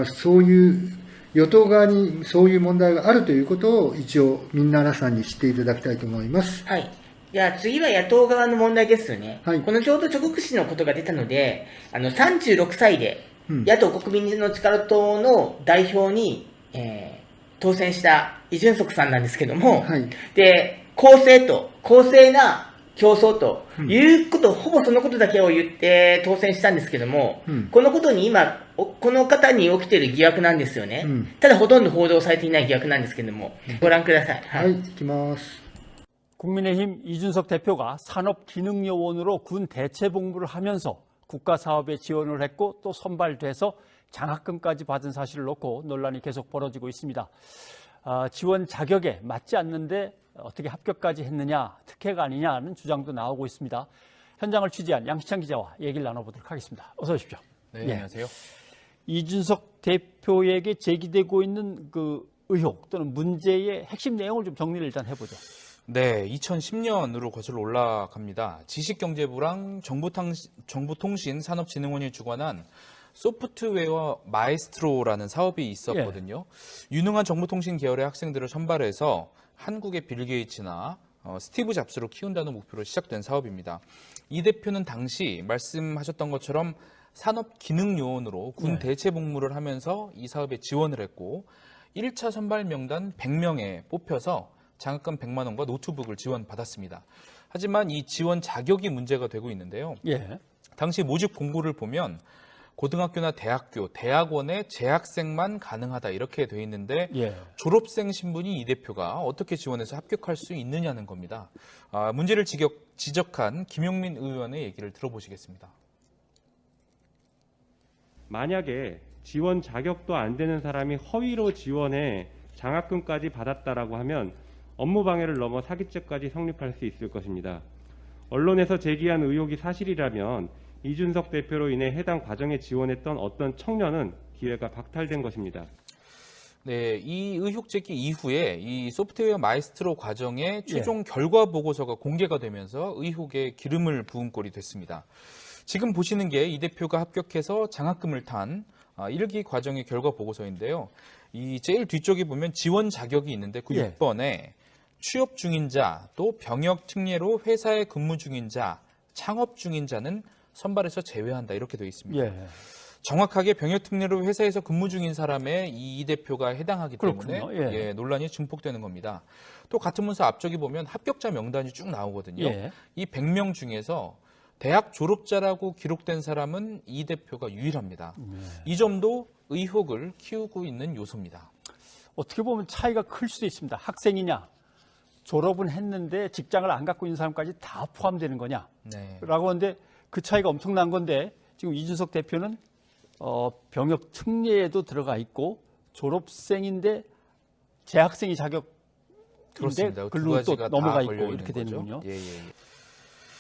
そういう与党側にそういう問題があるということを一応皆さんに知っていただきたいと思います。はい。じゃあ次は野党側の問題ですよね。はい。このちょうど直口氏のことが出たので、36歳で野党国民の力党の代表に、当選したイ・ジュンソクさんなんですけども、はい。で、公正な競争ということ、ほぼそのことだけを言って当選したんですけども、このことに今、この方に起きている疑惑なんですよね。ただほとんど報道されていない疑惑なんですけども、ご覧ください。はい、いきます。 국민의힘 이준석 대표가 산업기능요원으로 군 대체복무를 하면서 국가사업에 지원을 했고 또 선발돼서 장학금까지 받은 사실을 놓고 논란이 계속 벌어지고 있습니다. 지원 자격에 맞지 않는데 어떻게 합격까지 했느냐, 특혜가 아니냐는 주장도 나오고 있습니다. 현장을 취재한 양시창 기자와 얘기를 나눠보도록 하겠습니다. 어서 오십시오. 네, 안녕하세요. 이준석 대표에게 제기되고 있는 그 의혹 또는 문제의 핵심 내용을 좀 정리를 일단 해보죠. 네, 2010년으로 거슬러 올라갑니다. 지식경제부랑 정보통신산업진흥원이 주관한 소프트웨어 마에스트로라는 사업이 있었거든요. 유능한 정보통신 계열의 학생들을 선발해서 한국의 빌 게이츠나 스티브 잡스로 키운다는 목표로 시작된 사업입니다. 이 대표는 당시 말씀하셨던 것처럼 산업기능요원으로 군 대체 복무를 하면서 이 사업에 지원을 했고 1차 선발 명단 100명에 뽑혀서 장학금 100만 원과 노트북을 지원받았습니다. 하지만 이 지원 자격이 문제가 되고 있는데요. 당시 모집 공고를 보면 고등학교나 대학교, 대학원의 재학생만 가능하다 이렇게 돼 있는데 졸업생 신분이 이 대표가 어떻게 지원해서 합격할 수 있느냐는 겁니다. 문제를 지적한 김용민 의원의 얘기를 들어보시겠습니다. 만약에 지원 자격도 안 되는 사람이 허위로 지원해 장학금까지 받았다라고 하면 업무방해를 넘어 사기죄까지 성립할 수 있을 것입니다. 언론에서 제기한 의혹이 사실이라면 이준석 대표로 인해 해당 과정에 지원했던 어떤 청년은 기회가 박탈된 것입니다. 네, 이 의혹 제기 이후에 이 소프트웨어 마에스트로 과정의 최종 결과 보고서가 공개가 되면서 의혹에 기름을 부은 꼴이 됐습니다. 지금 보시는 게 이 대표가 합격해서 장학금을 탄 1기 과정의 결과 보고서인데요. 이 제일 뒤쪽에 보면 지원 자격이 있는데 그 6번에 취업 중인 자, 또 병역 특례로 회사에 근무 중인 자, 창업 중인 자는 선발에서 제외한다 이렇게 되어 있습니다. 정확하게 병역 특례로 회사에서 근무 중인 사람에 이 대표가 해당하기 때문에 논란이 증폭되는 겁니다. 또 같은 문서 앞쪽에 보면 합격자 명단이 쭉 나오거든요. 이 100명 중에서 대학 졸업자라고 기록된 사람은 이 대표가 유일합니다. 이 점도 의혹을 키우고 있는 요소입니다. 어떻게 보면 차이가 클 수도 있습니다. 학생이냐, 졸업은 했는데 직장을 안 갖고 있는 사람까지 다 포함되는 거냐 라고 하는데 그 차이가 엄청난 건데 지금 이준석 대표는 병역 특례에도 들어가 있고 졸업생인데 재학생이 자격인데 글로 또 넘어가 있고 이렇게 되는군요.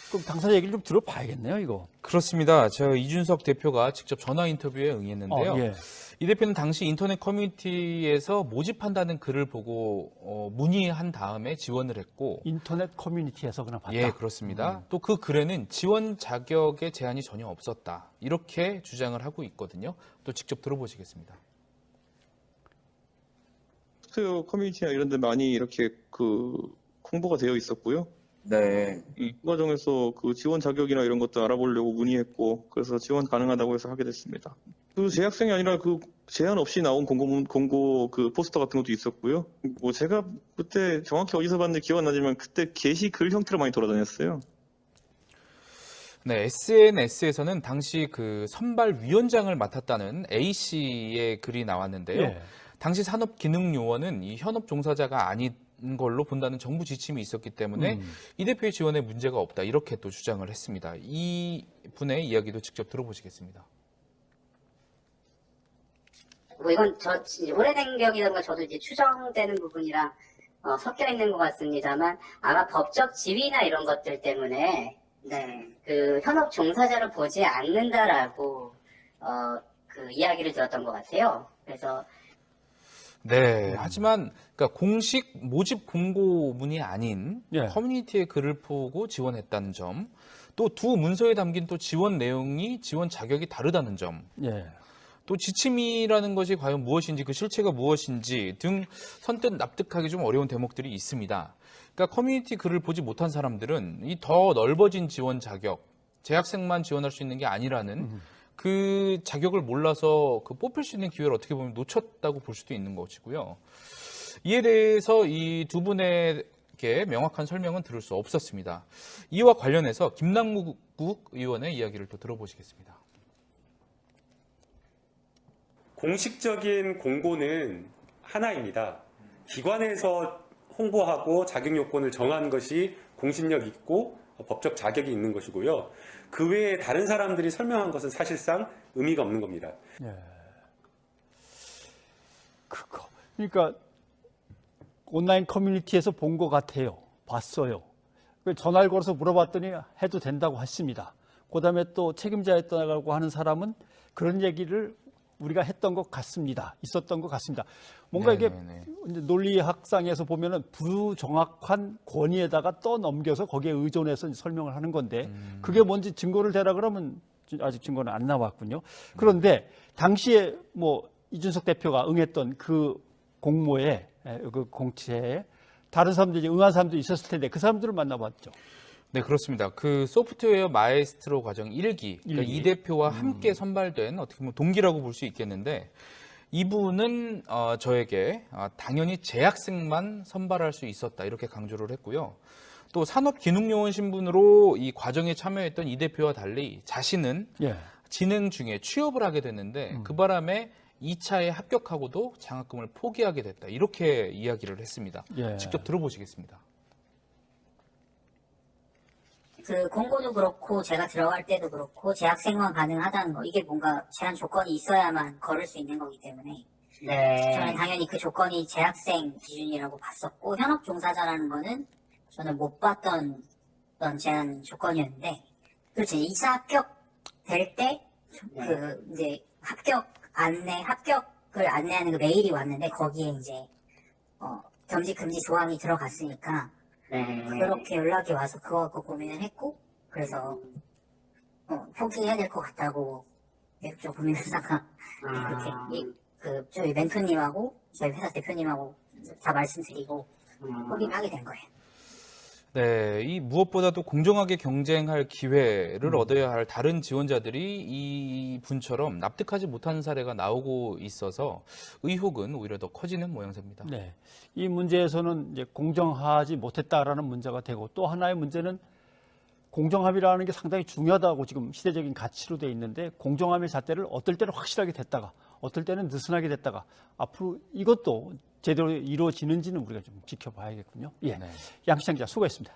그럼 당사자 얘기를 좀 들어봐야겠네요, 이거. 그렇습니다. 저 이준석 대표가 직접 전화 인터뷰에 응했는데요. 이 대표는 당시 인터넷 커뮤니티에서 모집한다는 글을 보고 문의한 다음에 지원을 했고 인터넷 커뮤니티에서 그냥 봤다? 예, 그렇습니다. 또 그 글에는 지원 자격에 제한이 전혀 없었다. 이렇게 주장을 하고 있거든요. 또 직접 들어보시겠습니다. 소프트웨어 커뮤니티나 이런 데 많이 이렇게 홍보가 되어 있었고요. 이 과정에서 그 지원 자격이나 이런 것도 알아보려고 문의했고 그래서 지원 가능하다고 해서 하게 됐습니다. 그 재학생이 아니라 그 제한 없이 나온 공고 그 포스터 같은 것도 있었고요. 뭐 제가 그때 정확히 어디서 봤는지 기억은 나지만 그때 게시글 형태로 많이 돌아다녔어요. 네, SNS에서는 당시 그 선발위원장을 맡았다는 A씨의 글이 나왔는데요. 당시 산업기능요원은 이 현업 종사자가 아닌 걸로 본다는 정부 지침이 있었기 때문에 이 대표의 지원에 문제가 없다 이렇게 또 주장을 했습니다. 이 분의 이야기도 직접 들어보시겠습니다. 뭐 이건 오래된 기억이다 보니까 저도 이제 추정되는 부분이랑 섞여 있는 것 같습니다만 아마 법적 지위나 이런 것들 때문에 그 현업 종사자로 보지 않는다라고 그 이야기를 들었던 것 같아요. 그래서 네, 하지만 그러니까 공식 모집 공고문이 아닌 커뮤니티의 글을 보고 지원했다는 점, 또 두 문서에 담긴 또 지원 내용이 지원 자격이 다르다는 점. 또 지침이라는 것이 과연 무엇인지, 그 실체가 무엇인지 등 선뜻 납득하기 좀 어려운 대목들이 있습니다. 그러니까 커뮤니티 글을 보지 못한 사람들은 이 더 넓어진 지원 자격, 재학생만 지원할 수 있는 게 아니라는 그 자격을 몰라서 그 뽑힐 수 있는 기회를 어떻게 보면 놓쳤다고 볼 수도 있는 것이고요. 이에 대해서 이 두 분에게 명확한 설명은 들을 수 없었습니다. 이와 관련해서 김남국 의원의 이야기를 또 들어보시겠습니다. 공식적인 공고는 하나입니다. 기관에서 홍보하고 자격 요건을 정한 것이 공신력 있고 법적 자격이 있는 것이고요. 그 외에 다른 사람들이 설명한 것은 사실상 의미가 없는 겁니다. 예. 그러니까 온라인 커뮤니티에서 본 것 같아요. 봤어요. 전화를 걸어서 물어봤더니 해도 된다고 했습니다. 그 다음에 또 책임자였다고 하는 사람은 그런 얘기를 우리가 했던 것 같습니다. 있었던 것 같습니다. 뭔가 이게 이제 논리학상에서 보면은 부정확한 권위에다가 떠넘겨서 거기에 의존해서 설명을 하는 건데 그게 뭔지 증거를 대라 그러면 아직 증거는 안 나왔군요. 그런데 당시에 뭐 이준석 대표가 응했던 그 공모에, 그 공채에 다른 사람들이 응한 사람도 있었을 텐데 그 사람들을 만나봤죠. 네, 그렇습니다. 그 소프트웨어 마에스트로 과정 1기, 그러니까 이 대표와 함께 선발된 어떻게 보면 동기라고 볼 수 있겠는데 이분은 저에게 당연히 재학생만 선발할 수 있었다 이렇게 강조를 했고요. 또 산업기능요원 신분으로 이 과정에 참여했던 이 대표와 달리 자신은 진행 중에 취업을 하게 됐는데 그 바람에 2차에 합격하고도 장학금을 포기하게 됐다 이렇게 이야기를 했습니다. 직접 들어보시겠습니다. 그 공고도 그렇고 제가 들어갈 때도 그렇고 재학생만 가능하다는 거 이게 뭔가 제한 조건이 있어야만 걸을 수 있는 거기 때문에 저는 당연히 그 조건이 재학생 기준이라고 봤었고 현업 종사자라는 거는 저는 못 봤던 그런 제한 조건이었는데 그렇지 2차 합격 될 때 그 이제 합격을 안내하는 그 메일이 왔는데 거기에 이제 겸직 금지 조항이 들어갔으니까 그렇게 연락이 와서 그거 갖고 고민을 했고 그래서 포기해야 될 것 같다고 좀 고민하다가 그렇게 저희 멘토님하고 저희 회사 대표님하고 다 말씀드리고 포기를 하게 된 거예요. 네, 이 무엇보다도 공정하게 경쟁할 기회를 얻어야 할 다른 지원자들이 이 분처럼 납득하지 못하는 사례가 나오고 있어서 의혹은 오히려 더 커지는 모양새입니다. 네, 이 문제에서는 이제 공정하지 못했다라는 문제가 되고 또 하나의 문제는 공정함이라는 게 상당히 중요하다고 지금 시대적인 가치로 돼 있는데 공정함의 잣대를 어떨 때는 확실하게 됐다가 어떨 때는 느슨하게 됐다가 앞으로 이것도 제대로 이루어지는지는 우리가 좀 지켜봐야겠군요. 양 시장자 수고했습니다.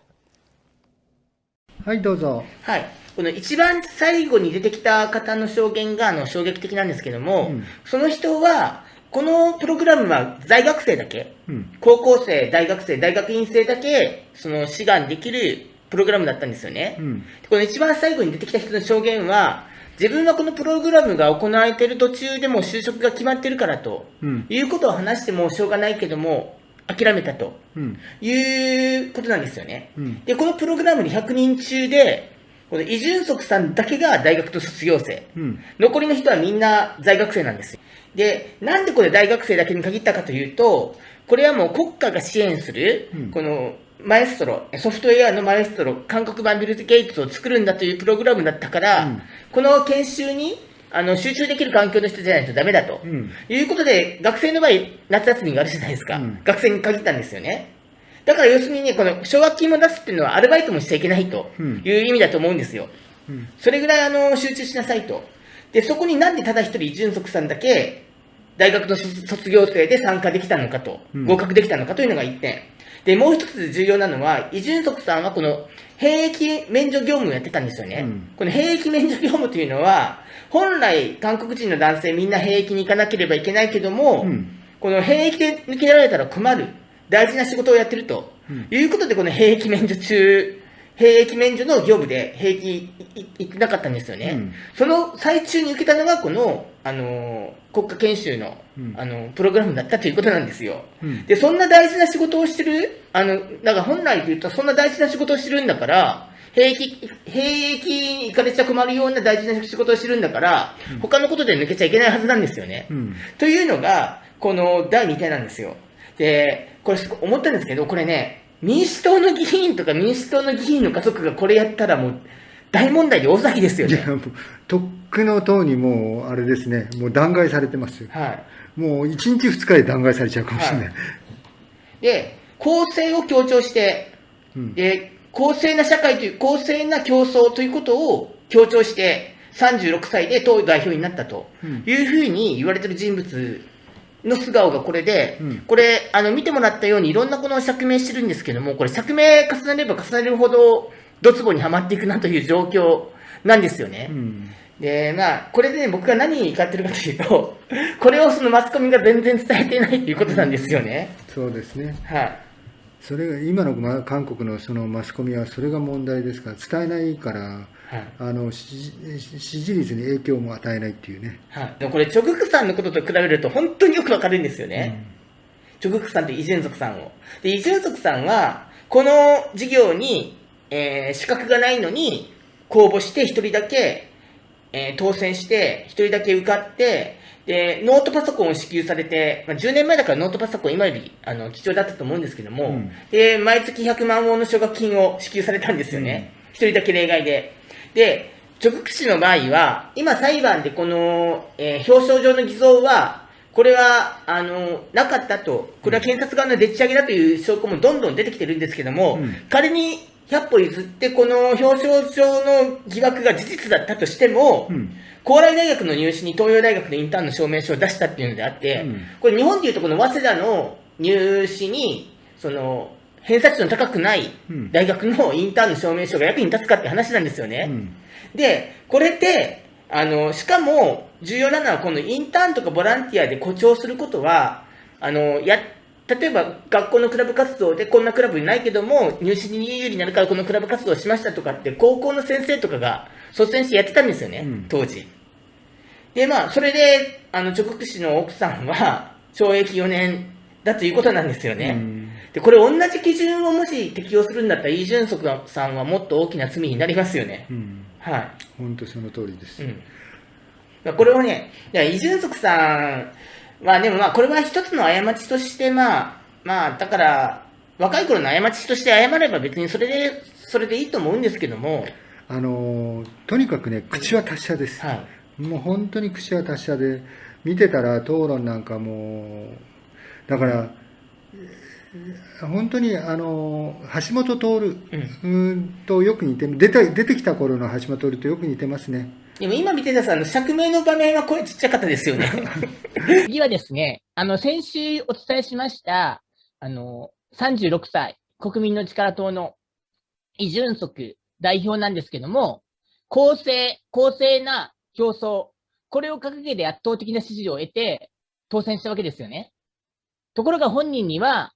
はいどうぞ。はい。この一番最後に出てきた方の証言が衝撃的なんですけども、その人は、このプログラムは在学生だけ、高校生、大学生、大学院生だけ、その志願できるプログラムだったんですよね。この一番最後に出てきた人の証言は、自分はこのプログラムが行われている途中でも就職が決まってるからと、いうことを話してもしょうがないけども、諦めたと、いうことなんですよね。で、このプログラムに100人中で、このイ・ジュンソクさんだけが大学の卒業生、残りの人はみんな在学生なんですよ。で、なんでこれ大学生だけに限ったかというと、これはもう国家が支援する、このマエストロ、ソフトウェアのマエストロ、韓国版ビルズ・ゲイツを作るんだというプログラムだったから、この研修に集中できる環境の人じゃないとダメだと、いうことで、学生の場合、夏休みがあるじゃないですか。学生に限ったんですよね。だから要するにね、この奨学金も出すっていうのはアルバイトもしちゃいけないという意味だと思うんですよ。それぐらい集中しなさいと。で、そこになんでただ一人、イ・ジュンソクさんだけ、大学の卒業生で参加できたのかと、合格できたのかというのが1点。で、もう一つ重要なのは、イ・ジュンソクさんはこの兵役免除業務をやってたんですよね。この兵役免除業務というのは、本来韓国人の男性みんな兵役に行かなければいけないけども、この兵役で抜けられたら困る。大事な仕事をやってると、いうことで、この兵役免除の業務で兵役行ってなかったんですよね。その最中に受けたのが、この、国家研修の、プログラムだったということなんですよ。で、そんな大事な仕事をしてる、だから本来で言うと、そんな大事な仕事をしてるんだから、兵役行かれちゃ困るような大事な仕事をしてるんだから、他のことで抜けちゃいけないはずなんですよね。というのが、この第2点なんですよ。で、これすごい思ったんですけど、これね、民主党の議員とか民主党の議員の家族がこれやったらもう大問題で大騒ぎですよね。とっくの党にもう、あれですね、もう弾劾されてますよ。はい。もう1日2日で弾劾されちゃうかもしれない。で、公正を強調して、で、公正な社会という、公正な競争ということを強調して、36歳で党代表になったというふうに言われている人物の素顔がこれで、これ、見てもらったようにいろんなこの釈明してるんですけども、これ釈明重ねれば重ねるほど、ドツボにはまっていくなという状況なんですよね。で、まあ、これでね、僕が何に怒ってるかというと、これをそのマスコミが全然伝えていないということなんですよね。そうですね。はい。それが今の韓国のそのマスコミはそれが問題ですから伝えないから、支持率に影響も与えないっていうね。はい。でもこれチョグクさんのことと比べると本当によくわかるんですよね。チョグクさんとイ・ジュンソクさんを。で、イ・ジュンソクさんはこの事業に、資格がないのに公募して一人だけ、当選して一人だけ受かってで、ノートパソコンを支給されて、10年前だからノートパソコン今より貴重だったと思うんですけども、で、毎月100万ウォンの奨学金を支給されたんですよね。一人だけ例外で。で、チョグク氏の場合は、今裁判でこの、表彰状の偽造は、これは、なかったと、これは検察側のでっち上げだという証拠もどんどん出てきてるんですけども、仮に100歩譲って、この表彰状の疑惑が事実だったとしても、高麗大学の入試に東洋大学のインターンの証明書を出したっていうのであって、これ日本でいうとこの早稲田の入試に、偏差値の高くない大学のインターンの証明書が役に立つかって話なんですよね。で、これって、しかも重要なのはこのインターンとかボランティアで誇張することは、例えば学校のクラブ活動でこんなクラブにないけども、入試に有利になるからこのクラブ活動をしましたとかって高校の先生とかが率先してやってたんですよね、当時。で、まあ、それで、チョグク氏の奥さんは懲役4年だということなんですよね。で、これ同じ基準をもし適用するんだったら、イ・ジュンソクさんはもっと大きな罪になりますよね。はい。本当その通りです。これをね、イ・ジュンソクさんは、でもまあ、これは一つの過ちとして、まあ、だから、若い頃の過ちとして謝れば別にそれでいいと思うんですけども。とにかくね、口は達者です。もう本当に口は達者で、見てたら討論なんかもう、だから、本当に橋本徹とよく似て、出てきた頃の橋本徹とよく似てますね。でも今見てたさ、釈明の場面は声ちっちゃかったですよね。次はですね、先週お伝えしました、36歳、国民の力党のイ・ジュンソク代表なんですけども、公正な競争、これを掲げて圧倒的な支持を得て当選したわけですよね。ところが本人には、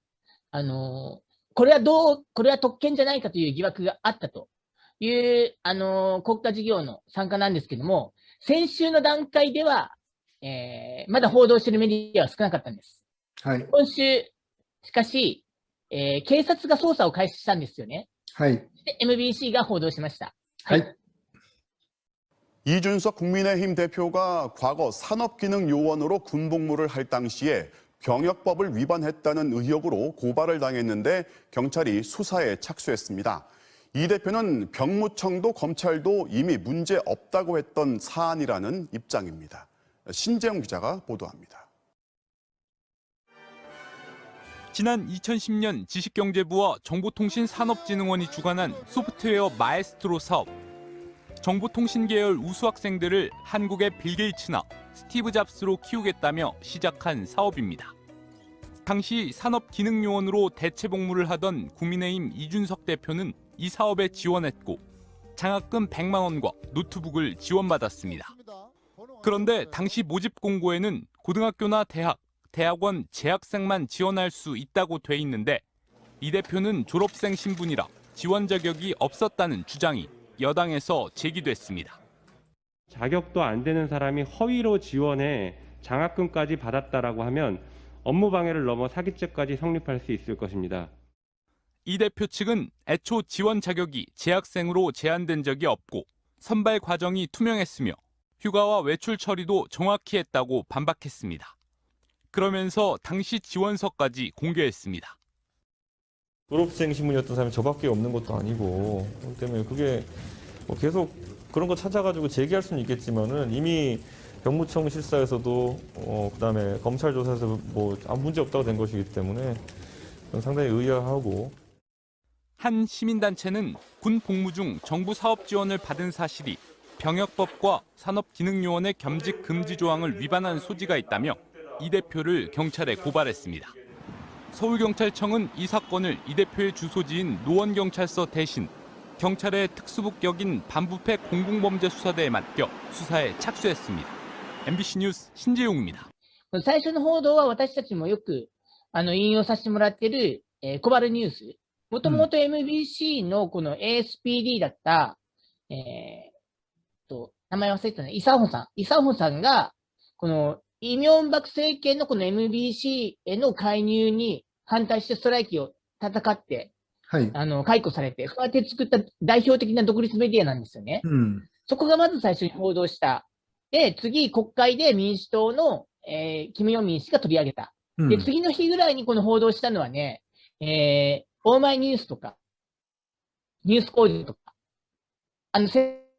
これは特権じゃないかという疑惑があったという、国家事業の参加なんですけども、先週の段階では、まだ報道しているメディアは少なかったんです。はい。今週、しかし、警察が捜査を開始したんですよね。はい。で、MBC が報道しました。はい。이준석 국민의힘 대표가 과거 산업기능요원으로 군복무를 할 당시에 병역법을 위반했다는 의혹으로 고발을 당했는데 경찰이 수사에 착수했습니다. 이 대표는 병무청도 검찰도 이미 문제 없다고 했던 사안이라는 입장입니다. 신재영 기자가 보도합니다. 지난 2010년 지식경제부와 정보통신산업진흥원이 주관한 소프트웨어 마에스트로 사업. 정보통신 계열 우수 학생들을 한국의 빌 게이츠나 스티브 잡스로 키우겠다며 시작한 사업입니다. 당시 산업기능요원으로 대체 복무를 하던 국민의힘 이준석 대표는 이 사업에 지원했고 장학금 100만 원과 노트북을 지원받았습니다. 그런데 당시 모집 공고에는 고등학교나 대학원 재학생만 지원할 수 있다고 돼 있는데 이 대표는 졸업생 신분이라 지원 자격이 없었다는 주장이 여당에서 제기됐습니다. 자격도 안 되는 사람이 허위로 지원해 장학금까지 받았다라고 하면 업무방해를 넘어 사기죄까지 성립할 수 있을 것입니다. 이 대표 측은 애초 지원 자격이 재학생으로 제한된 적이 없고 선발 과정이 투명했으며 휴가와 외출 처리도 정확히 했다고 반박했습니다. 그러면서 당시 지원서까지 공개했습니다. 졸업생 신문이었던 사람이 저밖에 없는 것도 아니고 그렇기 때문에 그게 뭐 계속 그런 거 찾아가지고 제기할 수는 있겠지만은 이미 병무청 실사에서도 그다음에 검찰 조사에서 뭐 아무 문제 없다고 된 것이기 때문에 상당히 의아하고. 한 시민단체는 군 복무 중 정부 사업 지원을 받은 사실이 병역법과 산업기능요원의 겸직 금지 조항을 위반한 소지가 있다며 이 대표를 경찰에 고발했습니다. 서울경찰청은 이 사건을 이 대표의 주소지인 노원경찰서 대신 경찰의 특수부격인 반부패 공공범죄수사대에 맡겨 수사에 착수했습니다. MBC 뉴스 신재용입니다. 最初の報道は私たちもよく引用させてもらっている、コバルニュース。もともと MBC のこの ASPD だった、名前忘れてたね、イサホさんが、このイ・ミョンバク政権のこの MBC への介入に反対してストライキを戦って、はい。解雇されて、そうやって作った代表的な独立メディアなんですよね。そこがまず最初に報道した。で、次、国会で民主党の、キム・ヨンミン氏が取り上げた。で、次の日ぐらいにこの報道したのはね、オーマイニュースとか、ニュースコージとか、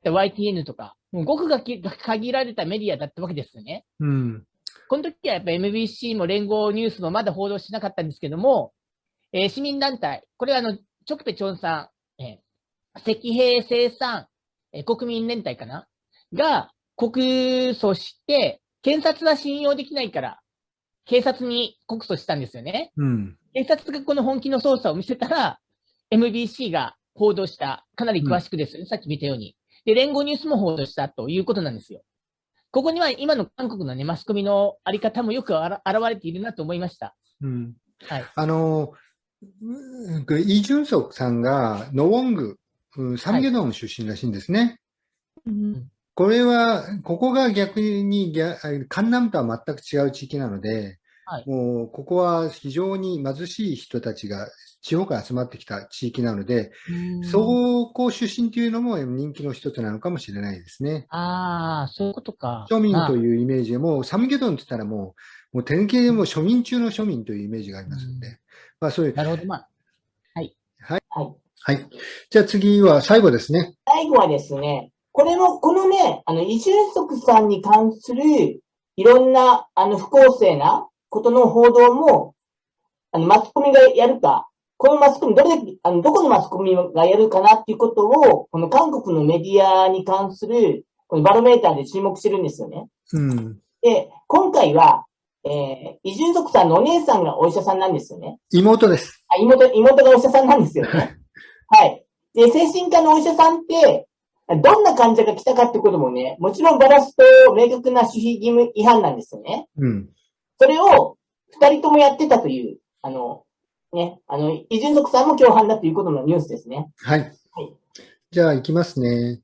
YTN とか、もうごくが限られたメディアだったわけですよね。この時はやっぱ MBC も連合ニュースもまだ報道しなかったんですけども、市民団体、これはチョクペチョンさん、赤兵生産、国民連帯かなが告訴して、検察は信用できないから、警察に告訴したんですよね。警察がこの本気の捜査を見せたら、MBC が報道した、かなり詳しくですね、さっき見たように。で、連合ニュースも報道したということなんですよ。ここには今の韓国のね、マスコミのあり方もよく現れているなと思いました。はい。イ・ジュンソクさんがノウォング、サムゲドン出身らしいんですね。これは、ここが逆に、カンナムとは全く違う地域なので、もう、ここは非常に貧しい人たちが地方から集まってきた地域なので、そこ出身というのも人気の一つなのかもしれないですね。ああ、そういうことか。庶民というイメージでもう、サムゲドンって言ったらもう典型でもう庶民中の庶民というイメージがありますので、まあそういう。なるほど、まあ。はい。はい。はい。じゃあ次は最後ですね。最後はですね、このね、イ・ジュンソクさんに関するいろんな、不公正なことの報道も、マスコミがやるか、このマスコミ、どこのマスコミがやるかなっていうことを、この韓国のメディアに関する、このバロメーターで注目してるんですよね。で、今回は、イ・ジュンソクさんのお姉さんがお医者さんなんですよね。妹です。妹がお医者さんなんですよね。はい。で、精神科のお医者さんって、どんな患者が来たかってこともね、もちろんバラすと明確な守秘義務違反なんですよね。それを二人ともやってたという、イ・ジュンソクさんも共犯だということのニュースですね。はい。じゃあ行きますね。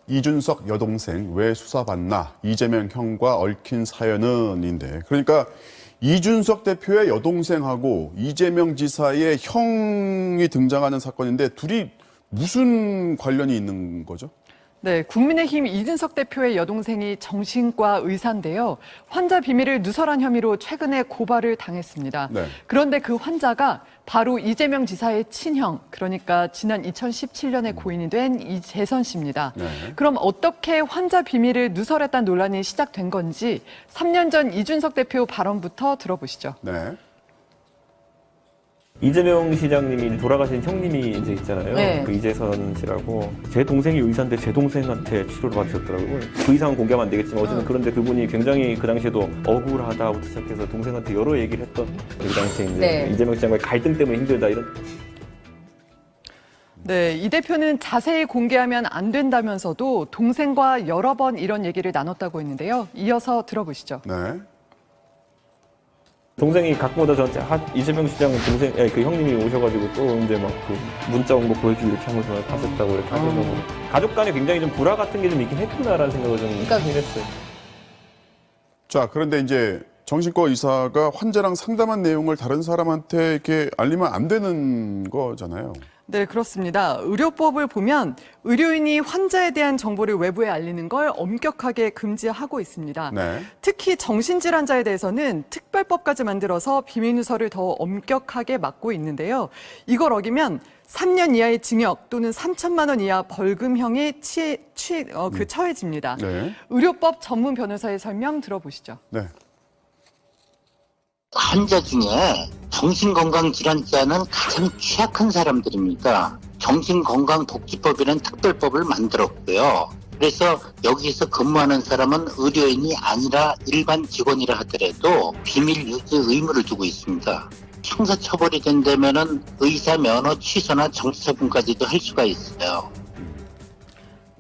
이준석 여동생 왜 수사받나? 이재명 형과 얽힌 사연은인데, 그러니까 이준석 대표의 여동생하고 이재명 지사의 형이 등장하는 사건인데 둘이 무슨 관련이 있는 거죠? 네, 국민의힘 이준석 대표의 여동생이 정신과 의사인데요. 환자 비밀을 누설한 혐의로 최근에 고발을 당했습니다. 네. 그런데 그 환자가 바로 이재명 지사의 친형, 그러니까 지난 2017년에 고인이 된 이재선 씨입니다. 네. 그럼 어떻게 환자 비밀을 누설했다는 논란이 시작된 건지 3년 전 이준석 대표 발언부터 들어보시죠. 네. 이재명 시장님이 돌아가신 형님이 이제 있잖아요. 네. 그 이재선 씨라고. 제 동생이 의사인데 제 동생한테 치료를 받으셨더라고요. 그 이상은 공개하면 안 되겠지만 어쨌든 그런데 그분이 굉장히 그 당시에도 억울하다부터 시작해서 동생한테 여러 얘기를 했던 그 당시에 이제 네. 이재명 시장과의 갈등 때문에 힘들다 이런. 네, 이 대표는 자세히 공개하면 안 된다면서도 동생과 여러 번 이런 얘기를 나눴다고 했는데요. 이어서 들어보시죠. 네. 동생이 가끔마다 저한테 이재명 시장 동생, 그 형님이 오셔가지고 또 이제 막 그 문자 온 거 보여주고 이렇게 하면서 하셨다고 이렇게 하셔서 가족 간에 굉장히 좀 불화 같은 게 좀 있긴 했구나라는 생각을 좀 하긴 했어요. 자, 그런데 이제 정신과 의사가 환자랑 상담한 내용을 다른 사람한테 이렇게 알리면 안 되는 거잖아요. 네, 그렇습니다. 의료법을 보면 의료인이 환자에 대한 정보를 외부에 알리는 걸 엄격하게 금지하고 있습니다. 네. 특히 정신질환자에 대해서는 특별법까지 만들어서 비밀 누설을 더 엄격하게 막고 있는데요. 이걸 어기면 3년 이하의 징역 또는 3천만 원 이하 벌금형에 처해집니다. 네. 의료법 전문 변호사의 설명 들어보시죠. 네. 환자 중에 정신건강질환자는 가장 취약한 사람들입니다. 정신건강복지법이라는 특별법을 만들었고요. 그래서 여기서 근무하는 사람은 의료인이 아니라 일반 직원이라 하더라도 비밀 유지 의무를 두고 있습니다. 형사처벌이 된다면은 의사 면허 취소나 정치처분까지도 할 수가 있어요.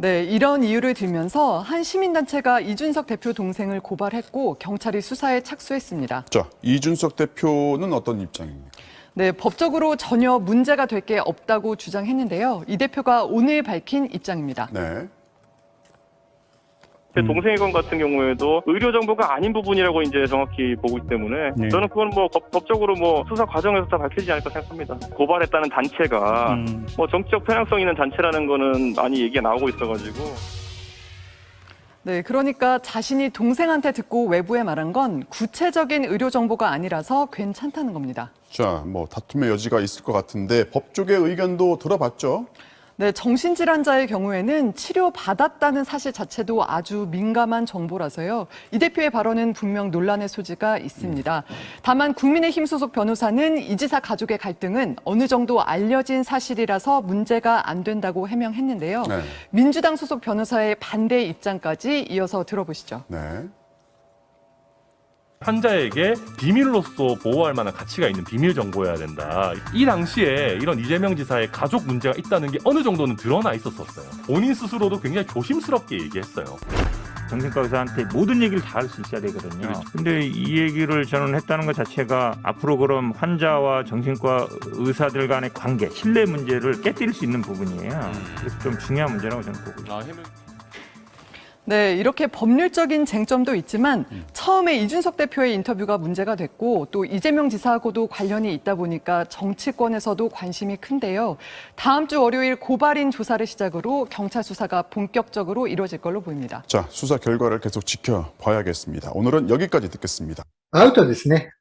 네, 이런 이유를 들면서 한 시민단체가 이준석 대표 동생을 고발했고 경찰이 수사에 착수했습니다. 자, 이준석 대표는 어떤 입장입니까? 네, 법적으로 전혀 문제가 될 게 없다고 주장했는데요. 이 대표가 오늘 밝힌 입장입니다. 네. 제 동생의 건 같은 경우에도 의료 정보가 아닌 부분이라고 이제 정확히 보고 있기 때문에 저는 그건 뭐 법적으로 뭐 수사 과정에서 다 밝히지 않을까 생각합니다. 고발했다는 단체가 뭐 정치적 편향성 있는 단체라는 거는 많이 얘기가 나오고 있어가지고. 네, 그러니까 자신이 동생한테 듣고 외부에 말한 건 구체적인 의료 정보가 아니라서 괜찮다는 겁니다. 자, 뭐 다툼의 여지가 있을 것 같은데 법 쪽의 의견도 들어봤죠? 네, 정신질환자의 경우에는 치료받았다는 사실 자체도 아주 민감한 정보라서요. 이 대표의 발언은 분명 논란의 소지가 있습니다. 다만 국민의힘 소속 변호사는 이 지사 가족의 갈등은 어느 정도 알려진 사실이라서 문제가 안 된다고 해명했는데요. 네. 민주당 소속 변호사의 반대 입장까지 이어서 들어보시죠. 네. 환자에게 비밀로서 보호할 만한 가치가 있는 비밀 정보여야 된다. 이 당시에 이런 이재명 지사의 가족 문제가 있다는 게 어느 정도는 드러나 있었어요. 본인 스스로도 굉장히 조심스럽게 얘기했어요. 정신과 의사한테 모든 얘기를 다 할 수 있어야 되거든요. 그렇죠. 근데 이 얘기를 저는 했다는 것 자체가 앞으로 그럼 환자와 정신과 의사들 간의 관계, 신뢰 문제를 깨뜨릴 수 있는 부분이에요. 그래서 좀 중요한 문제라고 저는 보고 있습니다. 네, 이렇게 법률적인 쟁점도 있지만 처음에 이준석 대표의 인터뷰가 문제가 됐고 또 이재명 지사하고도 관련이 있다 보니까 정치권에서도 관심이 큰데요. 다음 주 월요일 고발인 조사를 시작으로 경찰 수사가 본격적으로 이루어질 걸로 보입니다. 자, 수사 결과를 계속 지켜봐야겠습니다. 오늘은 여기까지 듣겠습니다. アウトですね。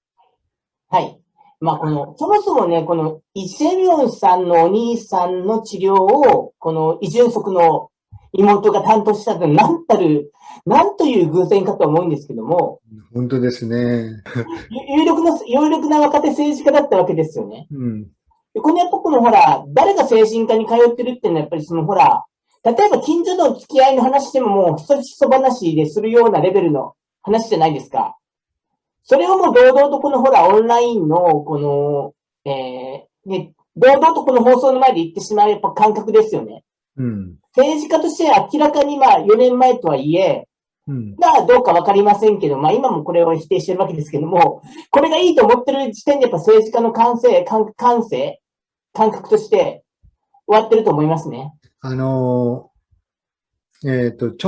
はい。まあ、そもそもね、このイ・ジェミョンさんのお兄さんの治療を、このイ・ジュンソクの妹が担当したとなんという偶然かと思うんですけども。本当ですね。有力な若手政治家だったわけですよね。うん。このやっぱこのほら、誰が精神科に通ってるっていうのはやっぱりそのほら、例えば近所の付き合いの話でももうひそ話でするようなレベルの話じゃないですか。それをもう堂々とこのほら、オンラインのこの、ね、堂々とこの放送の前で言ってしまうやっぱ感覚ですよね。うん。政治家として明らかにまあ4年前とはいえ、がどうかわかりませんけど、まあ今もこれを否定してるわけですけども、これがいいと思ってる時点でやっぱ政治家の感覚として終わってると思いますね。チョ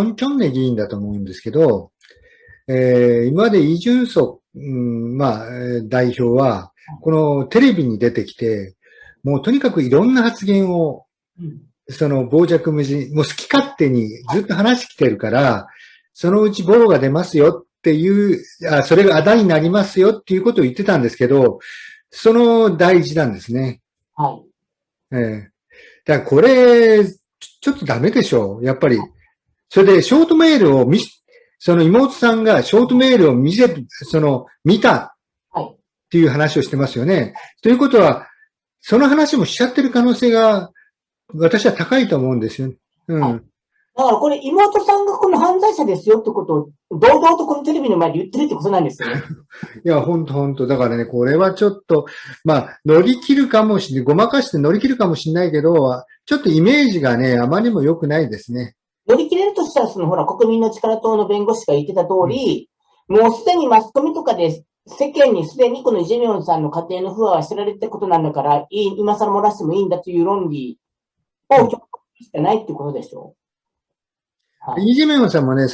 ンチョンネ議員だと思うんですけど、今までイ・ジュンソク、代表は、このテレビに出てきて、もうとにかくいろんな発言を、その傍若無人、もう好き勝手にずっと話してきてるから、そのうちボロが出ますよっていう、それがあだになりますよっていうことを言ってたんですけど、その第一弾ですね。はい。だからこれ、ちょっとダメでしょう。やっぱり。それで、ショートメールをその妹さんがショートメールを見たっていう話をしてますよね。ということは、その話もしちゃってる可能性が、私は高いと思うんですよ。うん。だからこれ妹さんがこの犯罪者ですよってことを堂々とこのテレビの前で言ってるってことなんですよね。いや、ほんと。だからね、これはちょっと、乗り切るかもしれない。ごまかして乗り切るかもしれないけど、ちょっとイメージがね、あまりにも良くないですね。乗り切れるとしたら、ほら、国民の力党の弁護士が言ってた通り、もうすでにマスコミとかで世間にすでにこのイ・ジェミョンさんの家庭の不和は知られてたことなんだから、今更漏らしてもいいんだという論理を強化してないってことでしょう。イ・ジェミョンさんもね、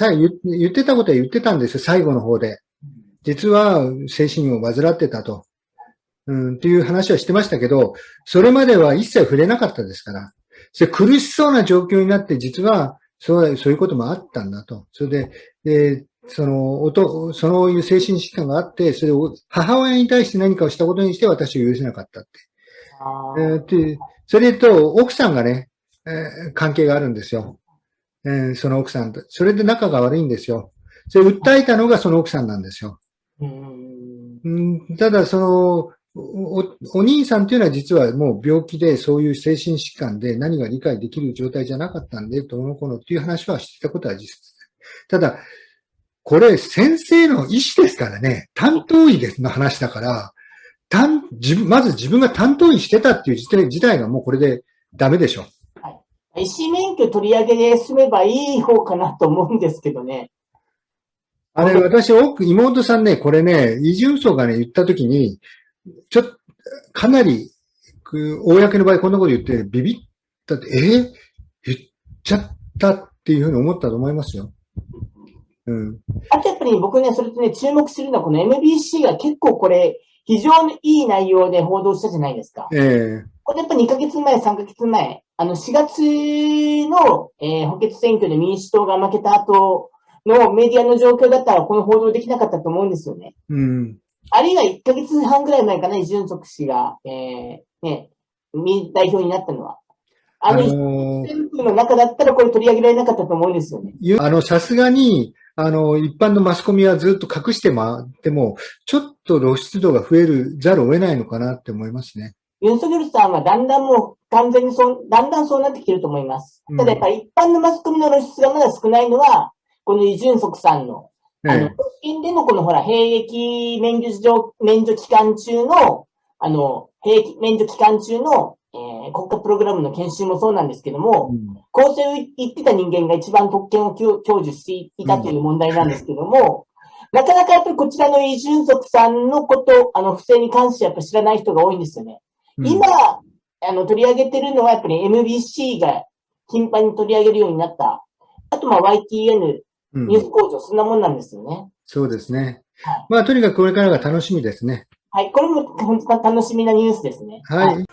言ってたことは言ってたんですよ、最後の方で。実は精神を患ってたと、っていう話はしてましたけど、それまでは一切触れなかったですから、それ苦しそうな状況になって、実はそういうこともあったんだと。それで、そういう精神疾患があって、それを母親に対して何かをしたことにして私を許せなかったって。それと奥さんがね、関係があるんですよ。その奥さんと。それで仲が悪いんですよ。それ訴えたのがその奥さんなんですよ。ただ、お兄さんっていうのは実はもう病気でそういう精神疾患で何が理解できる状態じゃなかったんで、どうのこうのっていう話はしてたことは事実です。ただ、これ先生の意思ですからね、担当医の話だから、まず自分が担当医してたっていう自体がもうこれでダメでしょ。医師免許取り上げで済めばいい方かなと思うんですけどね。私、妹さんね、これね、イ・ジュンソがね、言ったときに、かなり、公の場合こんなこと言ってビビったって、言っちゃったっていうふうに思ったと思いますよ。あとやっぱり僕ね、それとね、注目するのはこの MBC が結構これ、非常にいい内容で報道したじゃないですか。これやっぱ2ヶ月前、3ヶ月前、4月の、補欠選挙で民主党が負けた後のメディアの状況だったらこの報道できなかったと思うんですよね。あるいは1ヶ月半ぐらい前かな、イ・ジュンソク氏が、代表になったのは。選挙の中だったらこれ取り上げられなかったと思うんですよね。さすがに、一般のマスコミはずっと隠してでも、ちょっと露出度が増えるざるを得ないのかなって思いますね。ユン・ソギョルさんはだんだんもう完全にだんだんそうなってきてると思います。ただやっぱり一般のマスコミの露出がまだ少ないのは、このイ・ジュンソクさんの、直近でのこのほら、兵役免除期間中の、兵役免除期間中の、国家プログラムの研修もそうなんですけども、公正を言ってた人間が一番特権を享受していたという問題なんですけども、なかなかやっぱりこちらのイ・ジュンソクさんのこと、不正に関してやっぱ知らない人が多いんですよね。今、取り上げてるのはやっぱり MBC が頻繁に取り上げるようになった。あとYTN、ニュース工場、そんなもんなんですよね。そうですね。まあ、とにかくこれからが楽しみですね。はい、これも本当に楽しみなニュースですね。はい